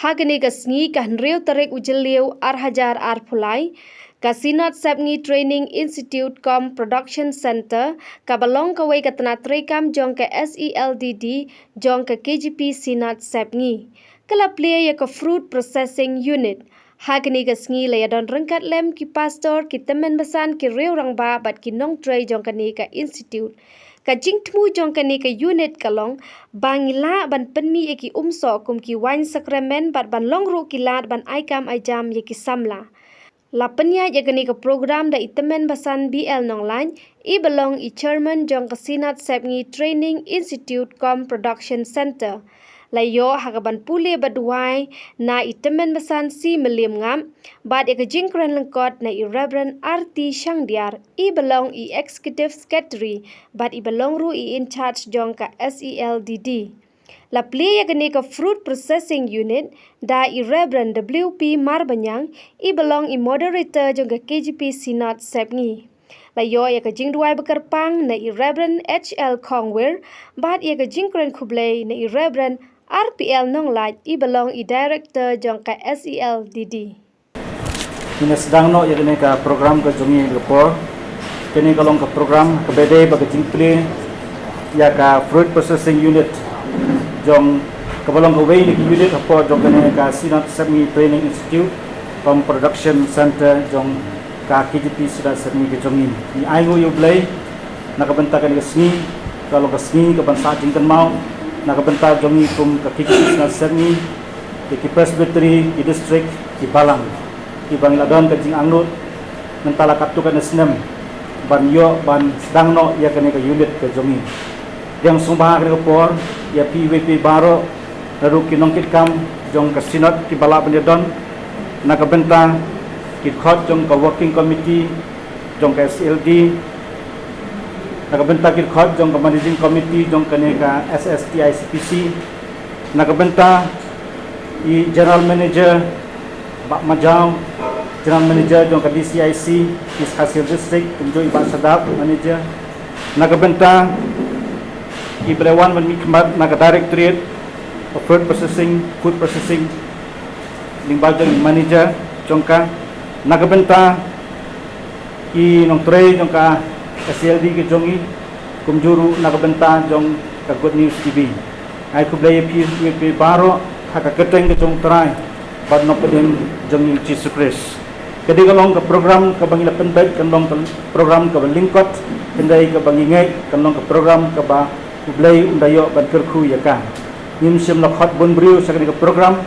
hagani ka sngi ka hnreu tarek ujeliu arhajar Plie ka Synod Sepngi Training Institute com Production Center ka balong ka wei ka tanatrekam jong ka SELDD jong ka KGP Synod Sepngi kala Plie ya ka fruit processing unit hagani ka sngi la ya don rengkat lem ki pastor ki temen besan ki reu rangba bat ki nong tray jong ka ni ka institute ka jingtmu jong ka ni ka unit kalong bangila ban penmi eki umso kum ki wine sacrament bat ban longru ki lat ban aikam aijam ye ki samla la penya ye ka ni ka program da itemen basan BL Nonglait I belong I chairman jong ka Synod Sepngi Training Institute com Production Center la yo hagaban pule badwai na itemen basan si Mylliemngap bat ye ka jingkren lengkot na I Reverend RT Shangdiar I belong I executive secretary bat I belong ru I Incharge jong ka SELDD la Plie ya ka fruit processing unit da I Reverend WP Marbanyang I belong I moderator jong ka KGP Synod Sepngi la yo ya ka jingduai bekerpang na I Reverend HL Khongwir bat ya ka jingkren kublai na I Reverend RPL Nonglait I belong I director jong ka SELDD Ina sedang no ya kene ka program ka jongi lepor kene kalong ka program ka bede ba ka jingple ya ka fruit processing unit jong ka balong ka way ni unit apo jong kene ka Synod Sepngi Training Institute com Production Center jong ka KGP Synod Sepngi ka jongi ni aingo yu blay nakabenta ka ni sngi kalong ka sngi ka bansa jingkan mau nakabenta jongi kum ka KGP Synod Sepngi ki presbytery ki district ki balang ki bangladan ka jing angnut mentala katukan esnem ban yo ban sedang no ya kene ka unit ka jongi yang sumbah ka por ya PWP baro lalu ki nongkit kam jong ka synod ki bala bendon nakabenta ki khot jong ka working committee jong ka SLD nakabenta ki khot jong ka managing committee jong kene ka SSTICPC nakabenta I general manager Bak Majau general manager jong ka DCIC East Hasil District kunjung Ibak Sadap manager nakabenta I Berewan Menikmat naga directorate of food processing limbajan manager jong ka nakabenta I nong tray jong ka SLD ke jongi kumjuru nakabenta jong ka Good News TV ay kublay PWP baro haka keteng ke jong try bad no pedem jong Jesus Christ kadi kalong ka program ka bangila penbet kalong ka program ka lingkot kendai ka bangingay kalong ka program ka ba kublay undayo ban kerku ya ka nim sim lakhot bonbriu sa kani ka program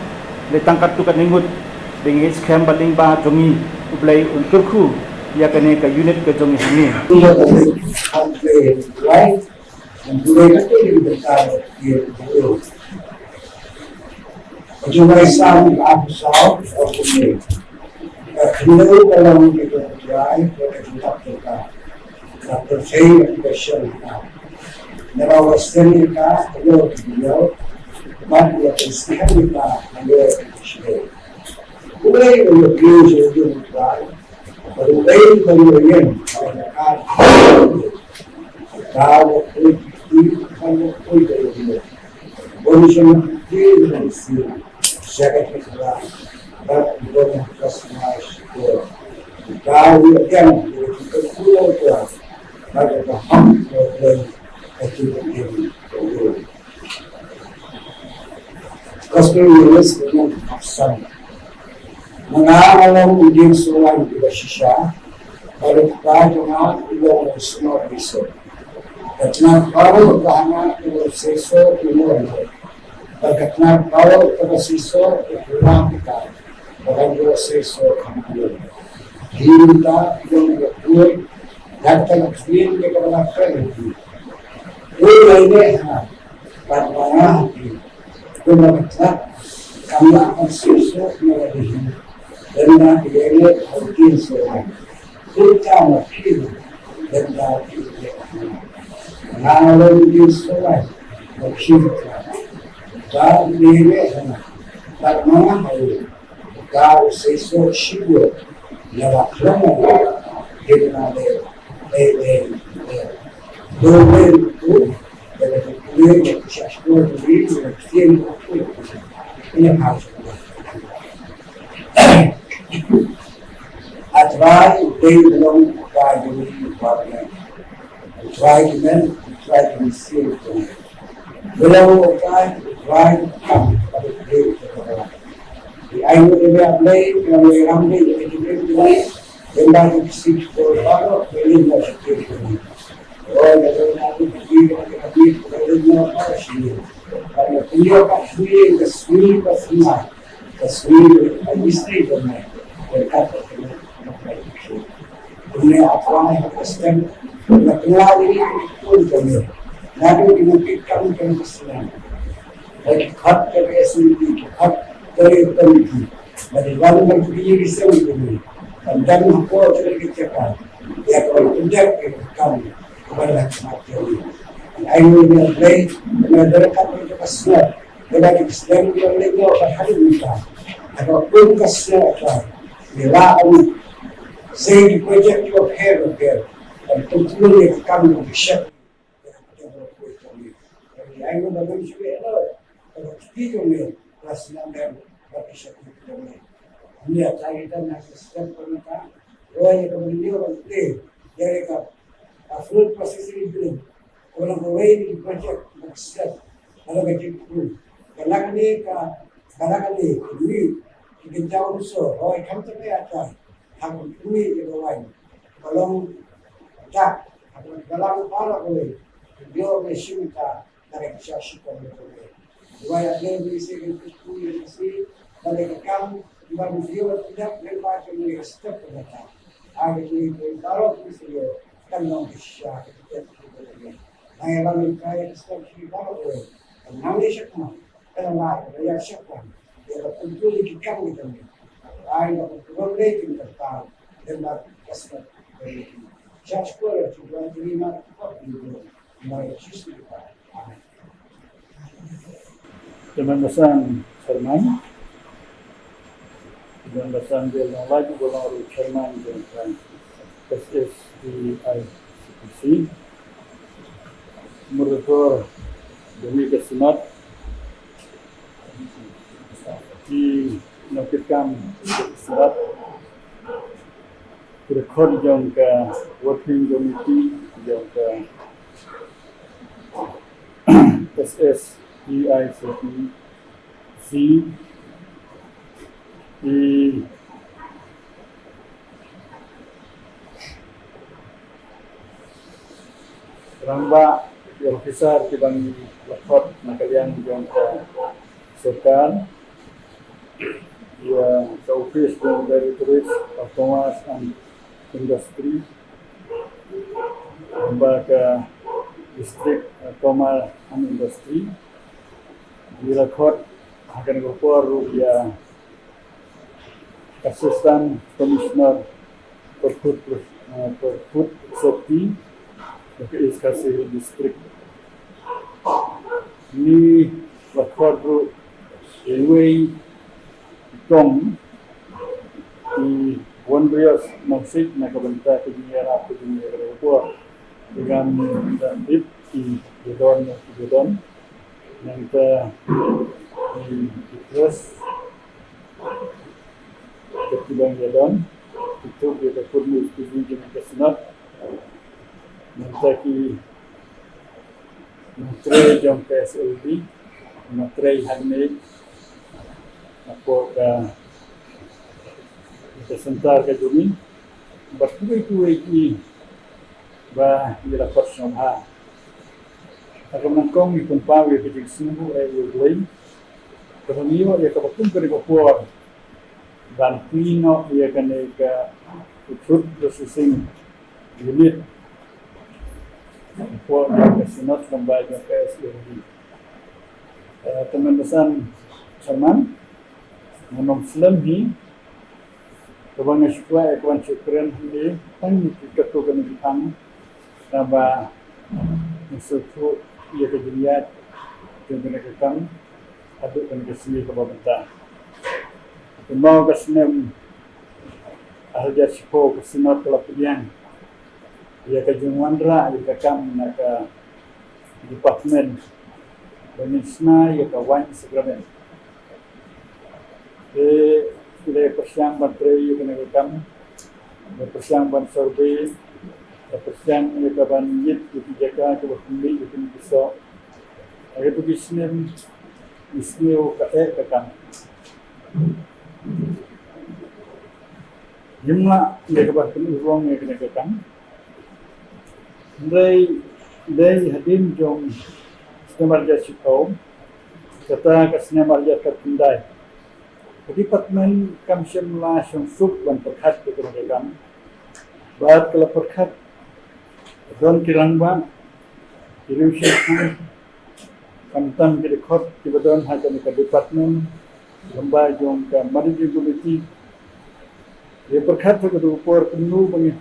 le tangkat tu kan ningut dengan scam baling ba jongi kublay un kerku ya kani ka unit ka jongi hani right and bulay natin yung betado yung Jumlah Islam Absal or Muslim. Hindu kalau kita try kita percaya question kita. Nama Western kita kalau beliau banyak Islam kita ada Islam. Boleh beliau jadi try. Boleh beliau kalau kalau boleh Islam. Second class, but we don't customize for now we again the cool class, but the hump of the activity for you. Customer is the sun. Mangalang din suwan di Shisha, pero tayo na ilong snow piso. At na paro kahana ilong seso ilong Pagkatna kalau tersiso pulang kita, orang tersiso kampuan. Kita yang berbuat datang film ke mana pun. Ini ha, pada kita kami akan tersiso melebih. Dan dia mungkin seorang kita mungkin dan kita. Kalau mungkin seorang mungkin Kau ini tak mahu kau sesuatu siapa yang akan kita doa itu dari kita sesuatu ini yang kita ini harus try to take along by the department. I try to manage, I try to receive them. Below try to come to the place of the I know they are playing, around the then by the seat for power, they live in the all the sweet of life, the sweet of mistake of man, the cut of the उन्हें अपनाने का कष्ट लकड़ाई पूरी करने नाटक की मुक्ति कम करने की सुना लेकिन खत करके सुनती कि खत करे कमी थी लेकिन वालों में भी ये सब नहीं अंदर हमको चले के चक्कर या कोई इंजर के काम बड़ा समाप्त हो गई आई में प्ले में दरकार में जो कसना बड़ा कि स्टैंड करने को हर मिलता है और कोई कसना है मेरा say the project you have here and continually come to the ship. I know the way you are, but speak on me, plus number, but the ship. We are trying to step on the car, going to the middle of the day, there a fruit processing building, one of the way the project was set, another get through. The Kalakani, we can tell so, how I come to me at time. Hàng quý cái đồ ảnh và long chặt và long phá ra rồi điều về sinh ta là cái sự sự quan trọng đấy vậy là nên đi xây cái khu nhà sĩ là cái cam và một điều là tiếp lên ba cho người step của ta ai cái đó thì sẽ cần lòng cái sự cái này là mình cái step khi đó rồi nắm lấy sức mà cái này là sức mà để là cũng chú ý cái cam của mình ai là một relatingกับตาเรื่องนั้นก็สำคัญเลยชัดก็เลยจุดวันนี้มาก็ดูมาชี้สุดว่า Dengan pesan Sherman, dengan pesan dia yang lagi berlalu Sherman dengan SSTICPC, merdeka demi kesenat di nakitkan kesenat berkon yang ke working committee yang ke SSTICPC di Ramba yang besar T.Bn lakot nakalian yang ke Sultan ya ke Office of Directorate of Commerce and Industry Lembaga District Commerce and Industry direkod akan berpor ya Assistant Commissioner for Food Safety ke Iskasi District ini rekod Ilway Tom di Wondrios Maksik na kabanta kenyara apa dunia berapa dengan David di Gedon yang di terus ketimbang Gedon itu kita kurni studi dengan kesenat nanti menteri jam SLD menteri hadne apa presentar ke jumi berkuai ini bah ila person ha akan nangkong ikon pawi ke singgu lain kehonio ya kapatung ke Papua dan pino ya kene ke food processing unit for the Synod Lembaga SELDD teman-teman Sherman Menom Selenghi kebanyakan syukur ekwan syukuran ini kan ketua kami nama institut ia kejadian yang menegakkan aduk dan kesini ke pemerintah mau kesenem ahli syukur kesenat kelapian ia kejungwandra ia kekam ke departemen Benisna ia kawan segera le persiang menteri yang kami Persiang ban survey, persiang mereka ban yit di jaga ke berkumpul di pisau. Ada tu isneu ke kan. Jumlah mereka bahkan uang yang kena kan. Dari hadim jom senamarja sikau kata ke senamarja terpindai. Department Kamshem la Shangsuk ban perkhat ke kan. Baat kalau perkhat don kirangba irushan kamtam ke record ke badon hakan ke department lamba jom ke managing committee ye perkhat ke upor penuh bagi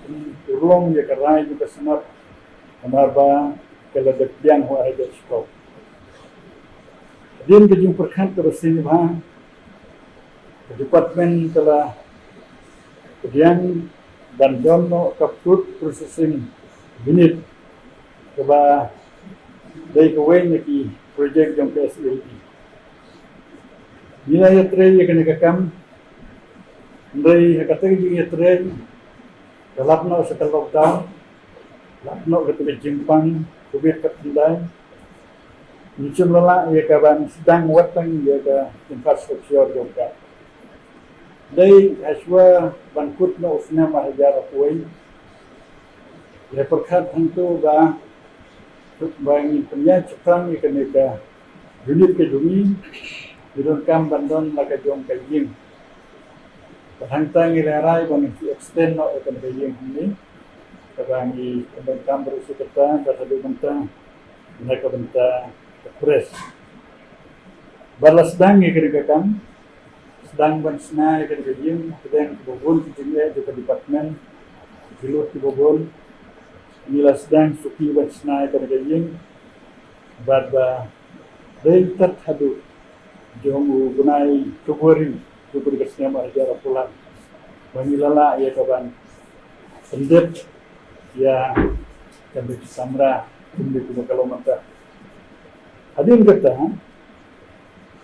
urlong ye karai juga senap amarba kalau depian ho ada sikau. Din ke jum perkhat ke sini bang department telah kemudian dan dono ke food processing unit keba dari kawan lagi projek yang SELDD. Nilai trade yang kena kakam dari kata yang trade dalam no setelah lockdown lapno ketika jimpang kubit ketindai Nicum lala ia kaban sedang watang ia ke infrastruktur juga. Dari aswa bangkut na usna mahajar kuai. Ia perkat hantu ba bangi punya cekrang ia kena ke unit ke jumi bidon kam bandon laka jom ke jing. Hantang ilarai bangi extend no akan ke jing ini. Kabangi kam berusaha kata berhadu bentang mereka bentang press. Balas sedang ia kena kam sedang bersena ia kena jing sedang bobon kijingnya di departemen pilot di bobon nila sedang suki bersena ia kena jing badba rentat hadu jom gunai kuburi kesnya mahjara pulang bangilala ia kaban pendep ya kami samra kundi kuno kalau mata hadin kata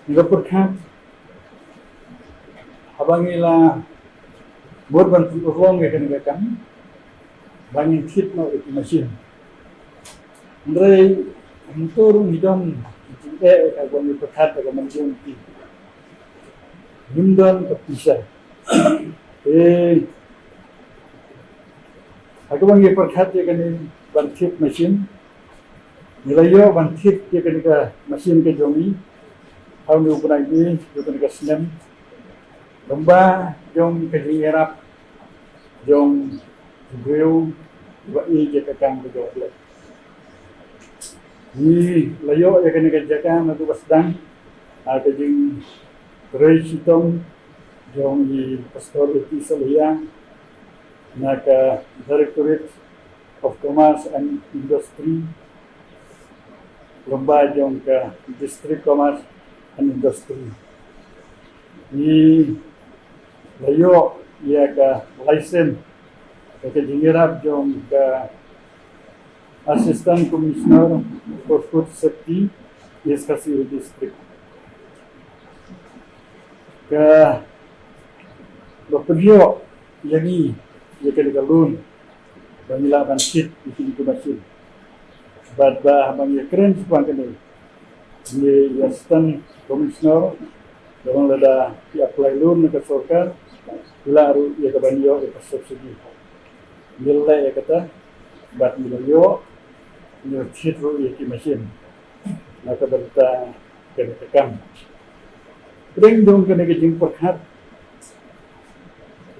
nila perkat abangila borban urong ya kena kami bangin kit no itu mesin ndrei antur hidon abangil perkat ke menjun ti hindon kepisah aku bangil perkat ya kena bantit mesin nilayo bantit ya kena mesin ke jomi tahun ni upunai ni kena ke senem lomba jom kejirap jom beliau buat ini je kakang berjawab ni layo ya kena kerjakan atau sedang ada jing berai sitong jom di pastor itu selia nak Directorate of Commerce and Industry lomba jom ke District Commerce and Industry ni layo ia ke license ke jingerap jom ke Assistant Commissioner for Food Safety SKC District ke bapelio lagi ia ke galun bangila bansit di sini ke mesin badba bangi keren sepan kene ni Assistant Commissioner dalam ada apply loan ke sorkar lalu ia ke banyo ke subsidi nilai ia kata bat nilai ni citru ia ke mesin maka berita kena tekam kering dong kena ke jingpot hat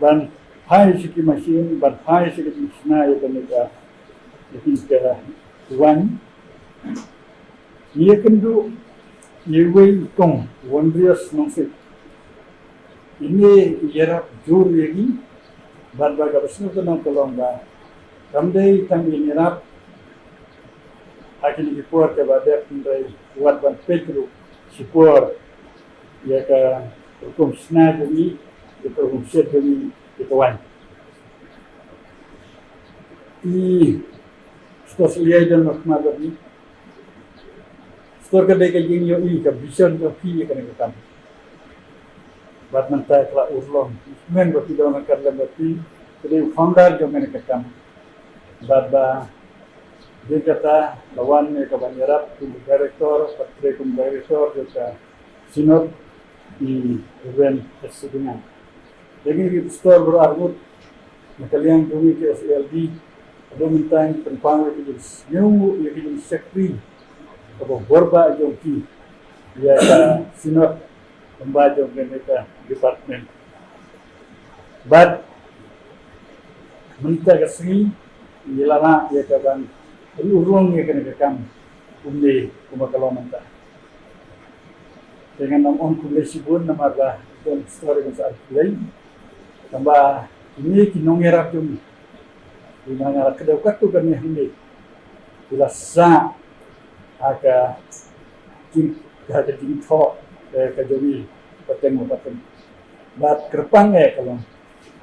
ban hai siki mesin ban hai siki mesin ia kena ke wan ia kendu Yewe kong wondrious nongsit. Ini jarak jur lagi, berbagai besar tenang kelomba. Ramai tang ini rap, akhirnya dipur ke badan pendai buat ban petru, sipur, ya ke hukum sena jadi, kita hukum set jadi kita wan. Ini sosial dan makmur ini. Stor kedai kajing yo i ka vision yo pi ka nang bat mantai kala urlong men ba ti dalam kan lemati Jadi founder jom kena kekam. Baba dia kata lawan ke banjarap kum director, patre kum director juga Synod di event SSTICPC. Jadi kita store berarmut nakalian kami ke SELDD ada minta penpang ke new yang sekretari atau borba jongki ya Synod membaca mereka department. But minta kesini ilana ya kaban urung ya kena kekam umli kumakalong manta. Dengan nama kumle sibun nama bah dan story masa lain tambah ini kinongerap jom di mana kedaukat tu kan ini bila sa aga jing ada jing thok ke jomi pateng bat kerpang kalau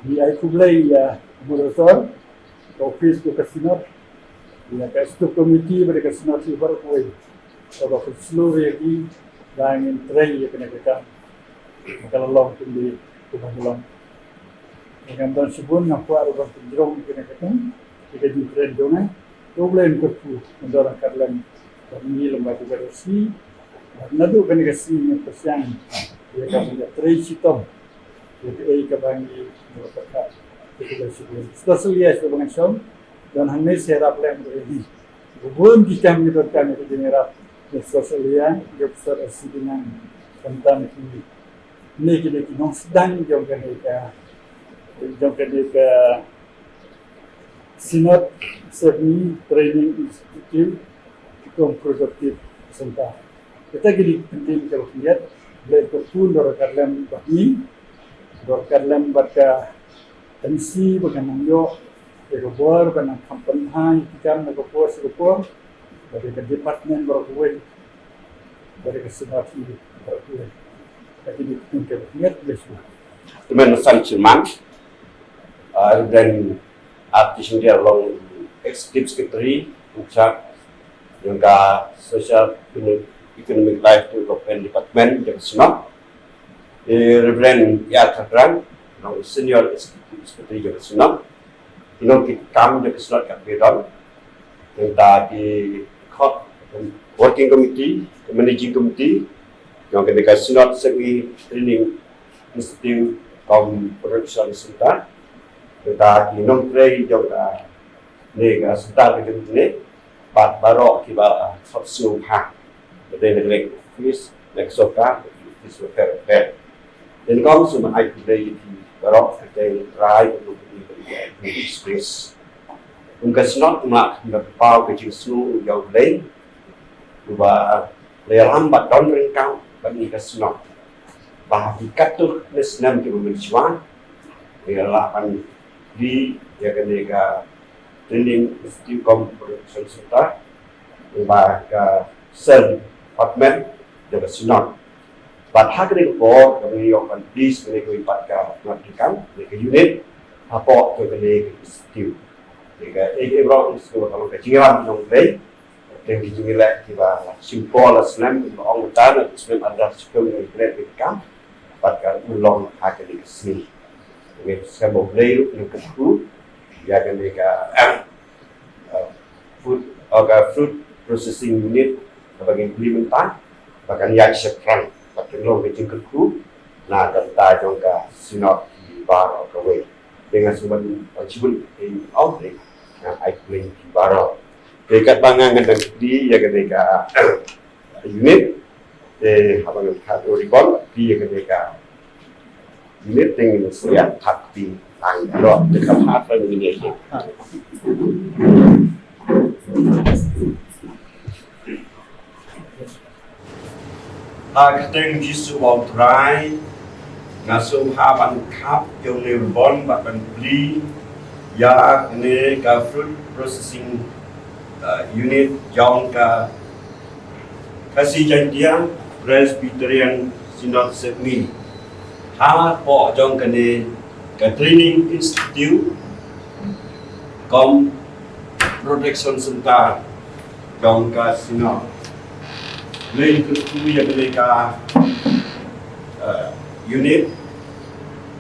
di ai kumle ya moderator office ko Synod ya ka stu committee mereka Synod silver koi kalau seluruh lagi langin tray ya kena kita kalau long di kubang dengan dan sebun ngapu arwah penjerong kena kita jika di tray dona problem kerpu mendorong karlan kami lembaga resmi nadu kena kasih persiang ya kami tray sitom jadi ai kabangi berkat kita sebelum setelah dengan som dan hanya serap lem ini bukan kita menyebutkan itu general sosialnya besar dengan tentang ini kita non sedang jangka Synod Sepngi Training Institute untuk produktif sentar. Kita gini penting kalau lihat berpun dorkarlem bahni dorkarlem baca tensi bagaimana yo ekobor bagaimana company hai kita ekobor sekopor dari departemen berkuat dari Synod ini berkuat. Jadi kita lihat besok. Teman Sanchiman dan artis Shangdiar long executive secretary Incharge juga social economic life development department dari Synod Reverend Yatran long senior executive secretary dari Synod kam dari Synod Khongwir yang tadi working committee managing committee yang ketika Synod Sepngi Training Institute kom production center kita di Nonglait juga nega center kita ni bat barok kita subsu hak dari negeri office leksoka office repair dan kom semua IT dari barok kita try untuk di space untuk Synod nak berpau ke jisu jauh lain cuba lambat don ringkau bagi ke Synod bahagi katur Islam ke Malaysia ialah pan di ya kenega training institute production center bahaka sel department jaga Synod but hagre ko kami yo pan please kami ko ipatka matikan ke unit apa ke kenega institute jika ebro institute kalau ke jingan Nonglait yang dijingilek tiba simpol Islam orang utara Islam ada sekali Nonglait kan patkan ulong hakili sini. Oke, saya mau beli yang kedua, ya kan mereka fruit processing unit sebagai implementan, bahkan yang sekarang patkan long ke kedua, nah tentang jangka Synod di Baro Khongwir dengan sumber cibul di outbreak, nah iklim di Baro. Dekat bangangan dan di ya ketika unit apa yang kata ribon dia ketika unit yang saya takti tanggal dekat apa ini keteng jisu mau try ngasuh haban kap yang ribon bahkan beli ya ini ke fruit processing unit jauh ke kasih Shangdiar Presbyterian Synod Sepngi hal po jong kene ke training institute kom protection center jong ka Synod lain kedua yang mereka unit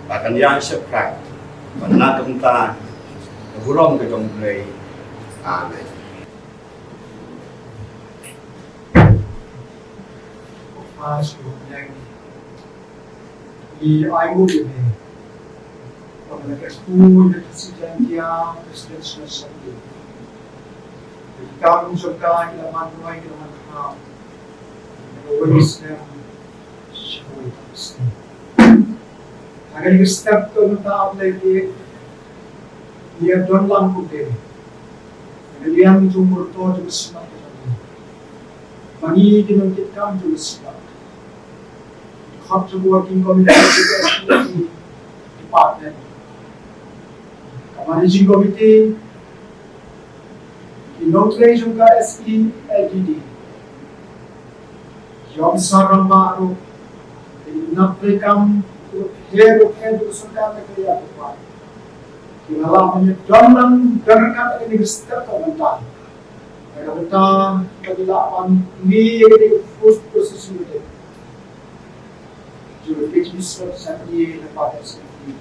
bahkan yang separate Pernah kemutan, burung ke Nonglait. Amen. Yang di Aimu ini, mereka pun Shangdiar Synod Sepngi. Kami juga kita manai kita manai, always them show us. Agar kita step ke mata lagi, dia dorang putih. Kalian jumur tu juga sempat kita. Mani kita kita juga sempat. Hub to working committee department. Managing committee, Nonglait juga SELDD. Job sarang baru, nak rekam hero itu sudah terlihat kuat. Kemalangannya dalam derkan ini setiap komentar. Komentar kedelapan ini yang food processing itu. Juga Synod Sepngi pada sini.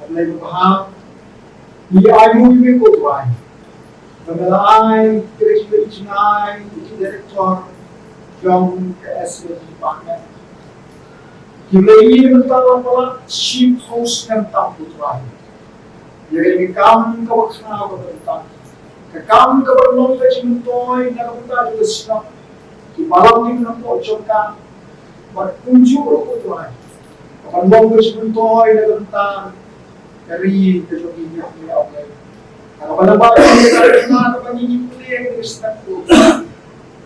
Mulai berbahag, di Aimu ini kutuai. Pengelai, direktur direktor, yang ke SELDD department. Kita ini mentang pula chief host yang tak kutuai. Jadi kami kewakana bertentang. Kami kebernon kecintoy na kebentar juga siap. Di malam ini nampak contoh berkunjung kutuai. Kebernon kecintoy na kebentar. Dari kejoginya punya Allah. Kalau pada kita nak pengini punya Kristen tu,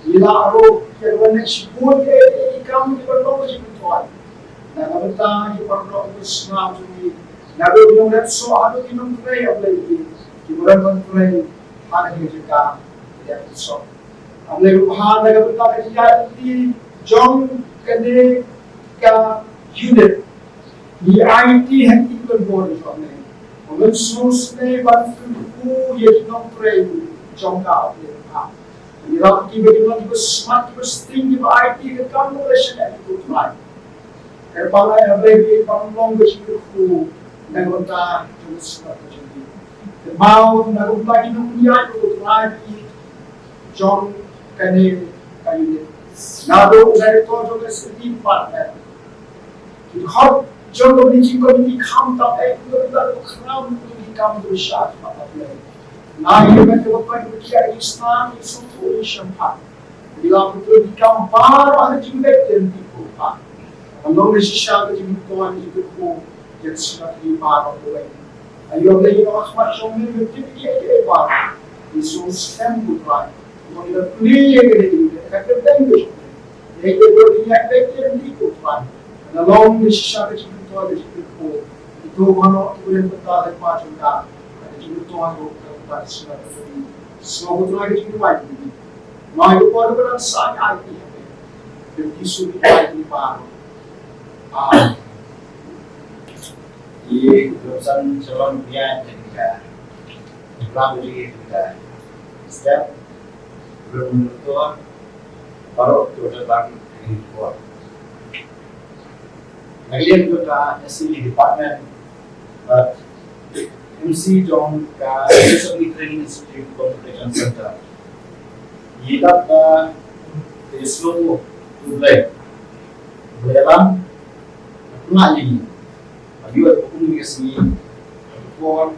bila roh kerana sibuk ikam di berdoa sibuk. Nah kalau kita di berdoa Islam tu, nabi bilang dah soal itu kita pray Allah ini. Kita pray hari juga dia so. Allah Tuhan dah berkata dia di John kene ka unit di IT yang kita buat itu. Mungkin susah bantu yang nak pray jangka apa. Bila tiba-tiba kita smart kita sting kita IT kita conversation itu try. Kalau yang lebih panjang bersih nak kita terus jadi. Mau nak kita ini punya itu try John kene kayu. Nado dari tu juga sedih partner. Kita John ko ni committee kam tak itu dar khram ni kam bershat mata play. Na ini betul betul dia Islam itu solution pak. Bila betul di kam baru ada juga yang tipu pak. Kalau mesti syarat yang tuan itu ko yang sudah di baru boleh. Ayo lagi nak khmat shomir betul dia pak. Isu sistem bukan. Mula play yang ini kata tengok. Yang dia yang tipu pak. Along the syarat itu itu mana boleh betul macam dah. Jadi tuan tu kita sudah jadi semua betul lagi jadi baik. Nah itu pada beran sangat IT. Jadi sudah baik di baru. Di urusan calon dia juga berlaku juga. Setiap belum tentu baru sudah bagi import. Kalian juga SELDD department, but MC John ka SSTICPC Training Institute Competition Center. Ikat na slow mulai lang na ini. Ayuh aku pun kasi for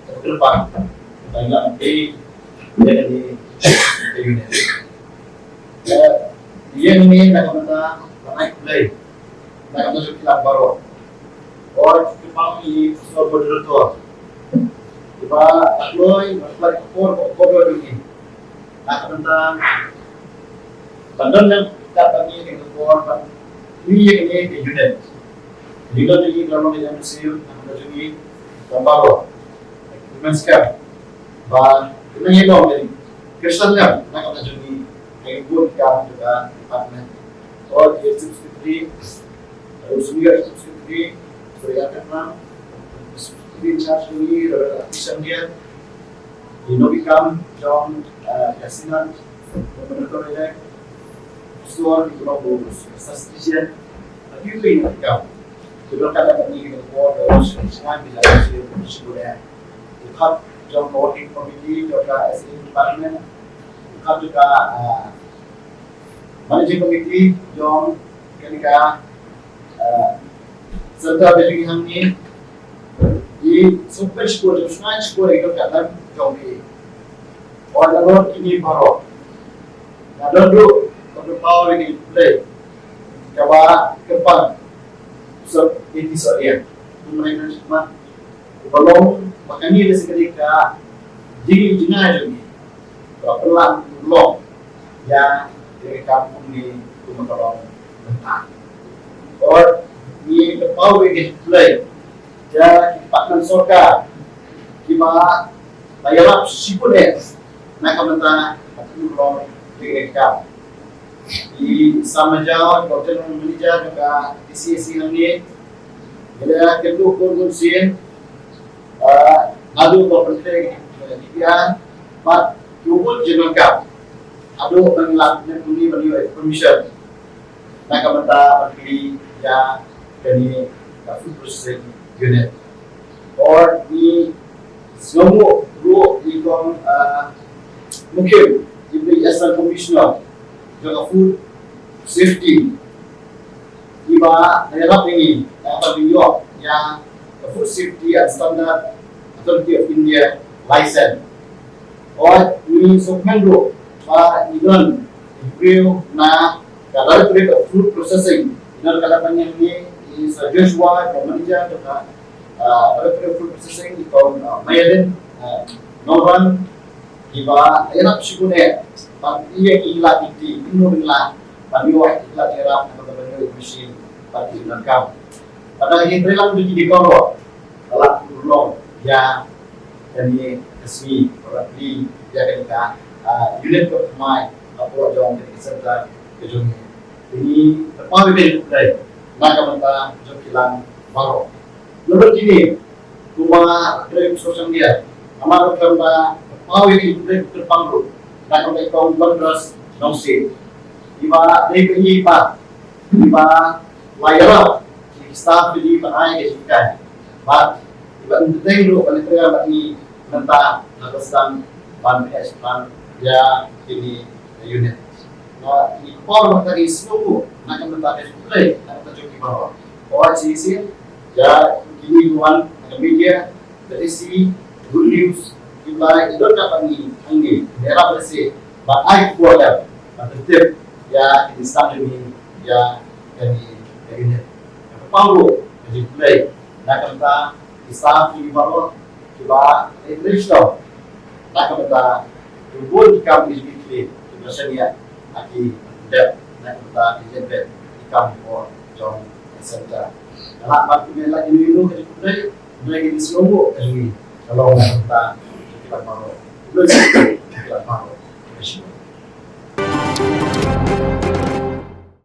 terdepan. Tanya dia dari unit. Dia ni nak kata naik mulai. Nak masuk kitab baru. Or kita ini soal berdua. Kita akloi masalah kor ini. Nak tentang bandar yang kita bagi ke kor ini ke unit. Jika jadi kalau kita mesti nak jadi baru. Mengskap. Bah kita ni dong jadi. Kesannya nak kita jadi ikut kan juga department. Or dia subscripsi Usmiya SSTICPC Incharge ini Shangdiar become John Synod Sepngi Store di Khongwir SSTICPC itu ini become Sudah kata ni kita buat terus senang bisa hasil sebenarnya. Ikut jom voting committee juga SE department, ikut juga managing committee jom ketika serta bagi kami di super school jom senang school itu kata jom ni. Orang lain kini baru. Nah dulu kalau power ini play, coba kepan. So, ini soalnya, mereka cuma belum makanya dia seketika jadi jenazah ni, pelan belum yang dari kampung ni cuma kalau mentah. Or ni kepau ini play, jadi partner soka, cuma bayar sipunes, nak mentah belum dari kampung. Di sama jauh, dokter manager juga DCC ini, jadi kedua konsulsin, adu berpenting dia, mat kubur jenengkap, adu mengelaknya bunyi beliau permission, nak kementar berdiri yang kini food processing unit, or di semua guru ikon mungkin diberi asal commissioner. Juga food safety iba daerah ini apa New York yang food safety and standard authority of India license or ini sokmendo pa idon review na directorate of food processing inar kalapan ini is Joshua manager juga directorate of food processing ikon Mylliemngap Noran iba daerah sikune ia ikhlas itu, minum ikhlas, baniwah ikhlas era atau baniwah mesin pati Mylliemngap. Pada ini terlalu jadi dikoro, dalam ulong ya jadi resmi, berarti dia ketika unit pertama atau jauh dari serta kejung ini terpakai dari budaya, maka mentah jauh hilang baru. Menurut ini, rumah dari Shangdiar, amat kerana terpakai dari terpanggu. Nak kami kau beras nongsi, iba dari iba, iba layar, staff di panai kesukaan, mat iba entertain dulu kalau kita bagi mentah nakastan ban plan ya ini unit. Nah ini kau berkali semua nak mentah kesukaan, nak terjadi bahawa orang sisi ya ini luan media dari si good news. Iba itu dapat ni angin, daerah bersih, bagai kuala, tertib, ya di sana ini, ya ini unit. Paulu jadi play, nak kata Islam di bawah, coba Kristen, nak kata tubuh ikam di sini, bersedia, aki dep, nak kata dijemput ikam for John Center. Kalau batu melak ini jadi play, mereka di semua ini, kalau nak kata kita mahu, kita mahu,